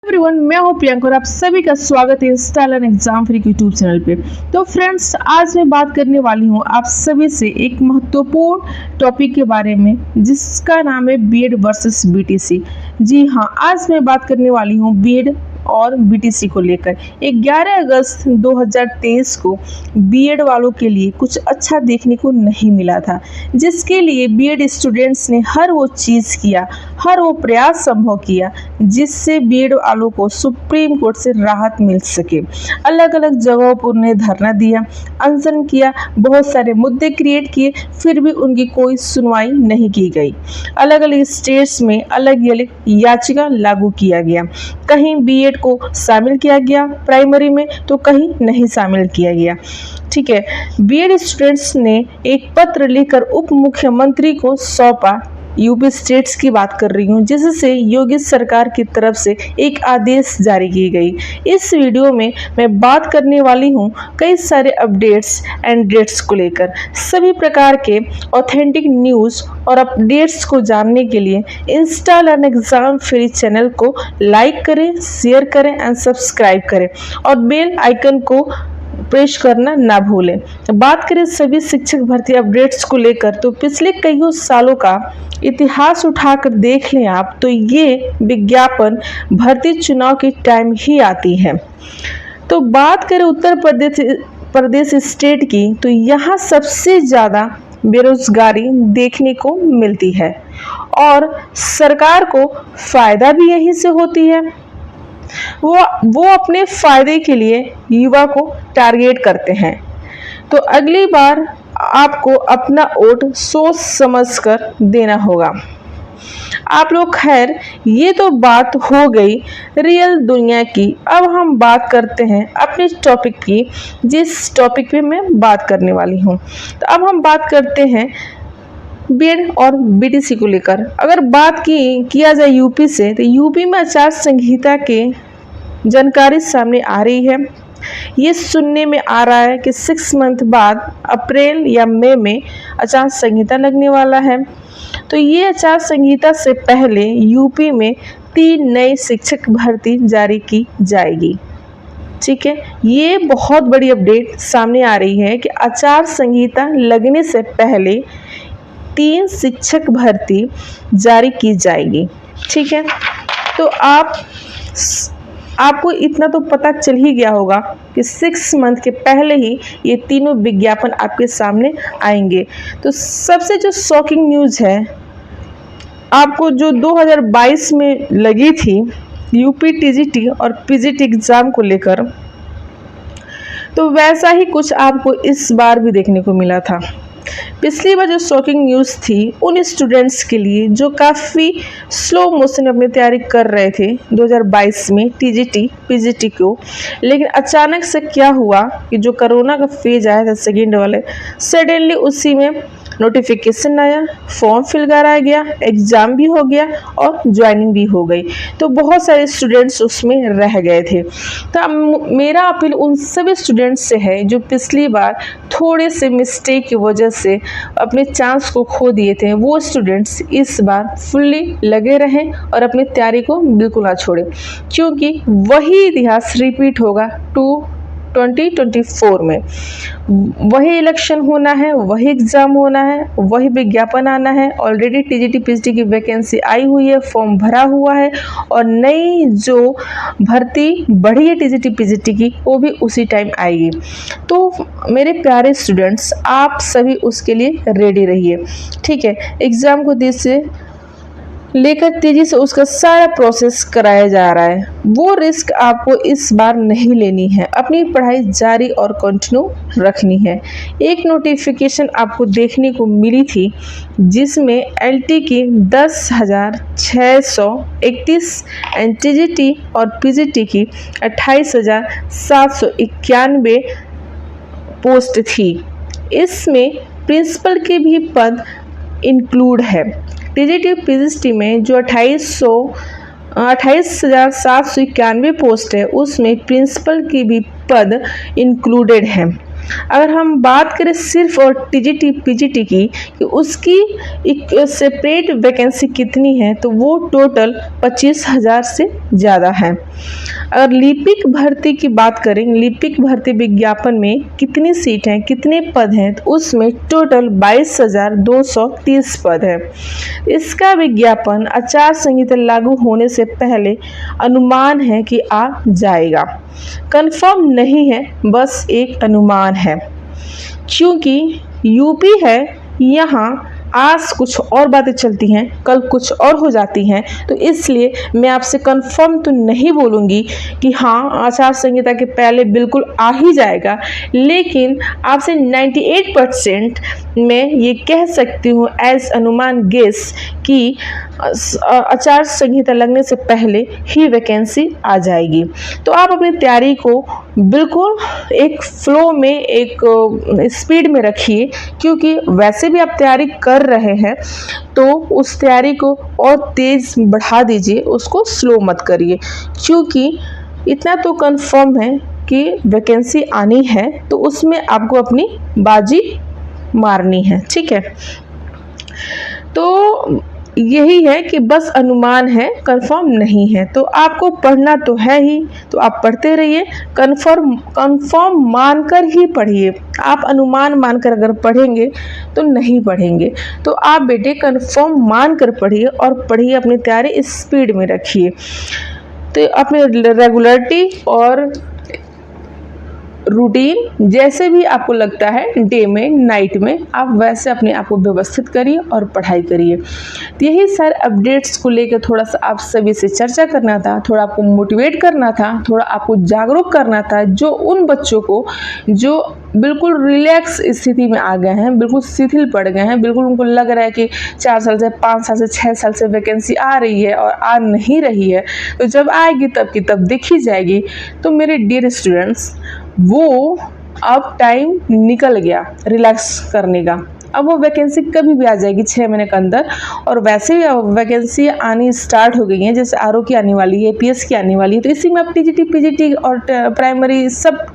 Everyone, मैं हूं प्रियंका और आप सभी का स्वागत है Insta learn exam free YouTube channel पे। तो फ्रेंड्स, आज मैं बात करने वाली हूं आप सभी से एक महत्वपूर्ण टॉपिक के बारे में जिसका नाम है बीएड वर्सेस बीटीसी। जी हाँ, आज मैं बात करने वाली हूं बीएड और बीटीसी को लेकर। 11 अगस्त 2023 को बीएड वालों के लिए कुछ अच्छा देखने को नहीं मिला था, जिसके लिए बीएड स्टूडेंट्स ने हर वो चीज़ किया, हर वो प्रयास संभव किया जिससे बीएड वालों को सुप्रीम कोर्ट से राहत मिल सके। अलग अलग जगहों पर उन्हें धरना दिया, अनशन किया, बहुत सारे मुद्दे क्रिएट किए, फिर भी उनकी कोई सुनवाई नहीं की गई। अलग अलग स्टेट्स में अलग अलग याचिका लागू किया गया। कहीं बीएड को शामिल किया गया प्राइमरी में, तो कहीं नहीं शामिल किया गया। ठीक है, बीएड स्टूडेंट्स ने एक पत्र लिखकर उप मुख्यमंत्री को सौंपा। यूपी स्टेट्स की बात कर रही हूँ, जिससे योगी सरकार की तरफ से एक आदेश जारी की गई। इस वीडियो में मैं बात करने वाली हूँ कई सारे अपडेट्स एंड डेट्स को लेकर। सभी प्रकार के ऑथेंटिक न्यूज़ और अपडेट्स को जानने के लिए Insta learn exam free channel को लाइक करें, शेयर करें एंड सब्सक्राइब करें और बेल आइकन को प्रेस करना ना भूलें। बात करें सभी शिक्षक भर्ती अपडेट्स को लेकर, तो पिछले कई सालों का इतिहास उठाकर देख लें आप, तो ये विज्ञापन भर्ती चुनाव के टाइम ही आती है। तो बात करें उत्तर प्रदेश स्टेट की, तो यहाँ सबसे ज़्यादा बेरोजगारी देखने को मिलती है और सरकार को फायदा भी यहीं से होती है। वो अपने फायदे के लिए युवा को टारगेट करते हैं। तो अगली बार आपको अपना वोट सोच समझकर देना होगा। आप लोग, खैर ये तो बात हो गई रियल दुनिया की। अब हम बात करते हैं अपने टॉपिक की, जिस टॉपिक पे मैं बात करने वाली हूँ। तो अब हम बात करते हैं बीएड और बीटीसी को लेकर। अगर बात किया जाए यूपी से, तो यूपी में आचार संहिता के जानकारी सामने आ रही है। ये सुनने में आ रहा है कि 6 मंथ बाद अप्रैल या मई में आचार संहिता लगने वाला है। तो ये आचार संहिता से पहले यूपी में 3 नई शिक्षक भर्ती जारी की जाएगी। ठीक है, ये बहुत बड़ी अपडेट सामने आ रही है कि आचार संहिता लगने से पहले 3 शिक्षक भर्ती जारी की जाएगी। ठीक है, तो आपको इतना तो पता चल ही गया होगा कि 6 मंथ के पहले ही ये तीनों विज्ञापन आपके सामने आएंगे। तो सबसे जो शॉकिंग न्यूज़ है, आपको जो 2022 में लगी थी यूपी टीजीटी और पीजीटी एग्ज़ाम को लेकर, तो वैसा ही कुछ आपको इस बार भी देखने को मिला था। पिछली बार जो शॉकिंग न्यूज़ थी उन स्टूडेंट्स के लिए जो काफ़ी स्लो मोशन में अपनी तैयारी कर रहे थे 2022 में टीजीटी पीजीटी को, लेकिन अचानक से क्या हुआ कि जो कोरोना का फेज आया था सेकेंड वाले, सडनली उसी में नोटिफिकेशन आया, फॉर्म फिल कराया गया, एग्ज़ाम भी हो गया और ज्वाइनिंग भी हो गई। तो बहुत सारे स्टूडेंट्स उसमें रह गए थे। तो मेरा अपील उन सभी स्टूडेंट्स से है जो पिछली बार थोड़े से मिस्टेक की वजह से अपने चांस को खो दिए थे, वो स्टूडेंट्स इस बार फुल्ली लगे रहें और अपनी तैयारी को बिल्कुल ना छोड़ें, क्योंकि वही इतिहास रिपीट होगा 2024 में। वही इलेक्शन होना है, वही एग्ज़ाम होना है, वही विज्ञापन आना है। ऑलरेडी टीजीटी पीजीटी की वैकेंसी आई हुई है, फॉर्म भरा हुआ है और नई जो भर्ती बढ़ी है टीजीटी पीजीटी की, वो भी उसी टाइम आएगी। तो मेरे प्यारे स्टूडेंट्स, आप सभी उसके लिए रेडी रहिए। ठीक है, एग्ज़ाम को देर से लेकर तेज़ी से उसका सारा प्रोसेस कराया जा रहा है। वो रिस्क आपको इस बार नहीं लेनी है, अपनी पढ़ाई जारी और कंटिन्यू रखनी है। एक नोटिफिकेशन आपको देखने को मिली थी जिसमें एलटी की 10,631 एंड टीजीटी और पीजीटी की 28,791 पोस्ट थी। इसमें प्रिंसिपल के भी पद इंक्लूड है। टीजीटी पीजीटी में जो 28,791 पोस्ट है, उसमें प्रिंसिपल की भी पद इंक्लूडेड है। अगर हम बात करें सिर्फ और टीजीटी पीजीटी की कि उसकी एक सेपरेट वैकेंसी कितनी है, तो वो टोटल 25,000 से ज़्यादा है। अगर लिपिक भर्ती की बात करें, लिपिक भर्ती विज्ञापन में कितनी सीट हैं, कितने पद हैं, तो उसमें टोटल 22,230 पद है। इसका विज्ञापन आचार संहिता लागू होने से पहले अनुमान है कि आ जाएगा। कंफर्म नहीं है, बस एक अनुमान है, क्योंकि यूपी है, यहाँ आज कुछ और बातें चलती हैं, कल कुछ और हो जाती हैं, तो इसलिए मैं आपसे कंफर्म तो नहीं बोलूँगी कि हाँ आचार संहिता के पहले बिल्कुल आ ही जाएगा, लेकिन आपसे 98% मैं ये कह सकती हूँ एज अनुमान गेस कि आचार संहिता लगने से पहले ही वैकेंसी आ जाएगी। तो आप अपनी तैयारी को बिल्कुल एक फ्लो में, एक स्पीड में रखिए, क्योंकि वैसे भी आप तैयारी कर रहे हैं तो उस तैयारी को और तेज़ बढ़ा दीजिए, उसको स्लो मत करिए, क्योंकि इतना तो कंफर्म है कि वैकेंसी आनी है, तो उसमें आपको अपनी बाजी मारनी है। ठीक है, तो यही है कि बस अनुमान है, कंफर्म नहीं है। तो आपको पढ़ना तो है ही, तो आप पढ़ते रहिए, कंफर्म मानकर ही पढ़िए। आप अनुमान मानकर अगर पढ़ेंगे तो नहीं पढ़ेंगे, तो आप बेटे कंफर्म मानकर पढ़िए और पढ़िए, अपनी तैयारी स्पीड में रखिए। तो अपनी रेगुलरिटी और रूटीन जैसे भी आपको लगता है, डे में नाइट में, आप वैसे अपने आप को व्यवस्थित करिए और पढ़ाई करिए। तो यही सारे अपडेट्स को लेकर थोड़ा सा आप सभी से चर्चा करना था, थोड़ा आपको मोटिवेट करना था, थोड़ा आपको जागरूक करना था, जो उन बच्चों को जो बिल्कुल रिलैक्स स्थिति में आ गए हैं, बिल्कुल शिथिल पड़ गए हैं, बिल्कुल उनको लग रहा है कि 4 साल से 5 साल से 6 साल से वैकेंसी आ रही है और आ नहीं रही है, तो जब आएगी तब की तब देखी जाएगी। तो मेरे डियर स्टूडेंट्स, वो अब टाइम निकल गया रिलैक्स करने का, अब वो वैकेंसी कभी भी आ जाएगी 6 महीने के अंदर। और वैसे भी वैकेंसी आनी स्टार्ट हो गई हैं, जैसे आरओ की आने वाली है, पीएस की आने वाली है, तो इसी में अब टीजीटी पीजीटी और प्राइमरी सब